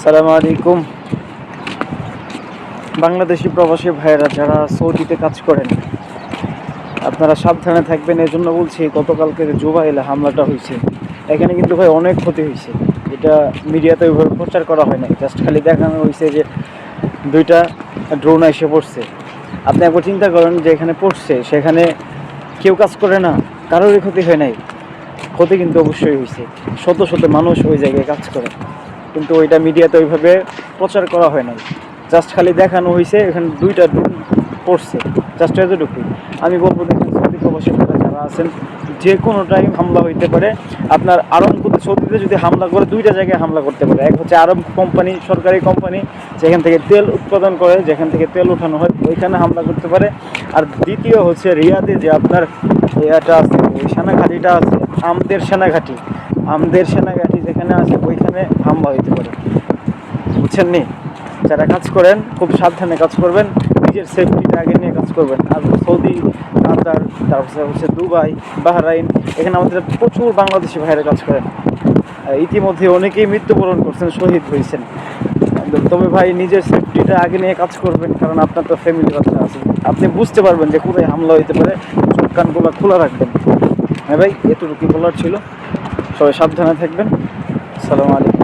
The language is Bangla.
সালামু আলাইকুম। বাংলাদেশি প্রবাসী ভাইয়েরা যারা সৌদিতে কাজ করেন, আপনারা সাবধানে থাকবেন। এই জন্য বলছি, গতকালকে জুবাইলে হামলাটা হয়েছে, এখানে কিন্তু ভাই অনেক ক্ষতি হয়েছে। এটা মিডিয়াতে ওইভাবে প্রচার করা হয় না, জাস্ট খালি দেখানো হয়েছে যে দুইটা ড্রোন এসে পড়ছে। আপনি একবার চিন্তা করেন যে এখানে পড়ছে, সেখানে কেউ কাজ করে না, কারোরই ক্ষতি হয় নাই। ক্ষতি কিন্তু অবশ্যই হয়েছে, শত শত মানুষ ওই জায়গায় কাজ করে, কিন্তু ওইটা মিডিয়াতে ওইভাবে প্রচার করা হয় নাই। জাস্ট খালি দেখানো হয়েছে এখানে দুইটা ড্রোন পড়ছে, জাস্ট এতটুকুই। আমি বলবো, দেখেন সৌদি প্রবাসী যারা আছেন, যে কোনো টাইম হামলা হইতে পারে। আপনার আরমকোতে সৌদিতে যদি হামলা করে, দুইটা জায়গায় হামলা করতে পারে। এক হচ্ছে আরব কোম্পানি, সরকারি কোম্পানি, যেখান থেকে তেল উৎপাদন করে, যেখান থেকে তেল উঠানো হয়, ওইখানে হামলা করতে পারে। আর দ্বিতীয় হচ্ছে রিয়াদে যে আপনার ইয়েটা আছে, ওই সেনাঘাঁটিটা আছে, আমদের সেনাঘাঁটি যেখানে আছে, ওইখানে হামলা হইতে পারে। বুঝছেন নি? যারা কাজ করেন খুব সাবধানে কাজ করবেন, নিজের সেফটিটা আগে নিয়ে কাজ করবেন। আর সৌদি, কাতার, তারপরে হচ্ছে দুবাই, বাহরাইন, এখানে আমাদের প্রচুর বাংলাদেশি ভাইয়েরা কাজ করেন। ইতিমধ্যে অনেকেই মৃত্যুবরণ করছেন, শহীদ হয়েছেন। তবে ভাই, নিজের সেফটিটা আগে নিয়ে কাজ করবেন, কারণ আপনার তো ফ্যামিলি বাচ্চা আছে। আপনি বুঝতে পারবেন যে কোথায় হামলা হইতে পারে, চোখ কানগুলো খোলা রাখবেন। হ্যাঁ ভাই, এতটুকু বলার ছিল। সবাই সাবধানে থাকবেন। আসসালামু আলাইকুম।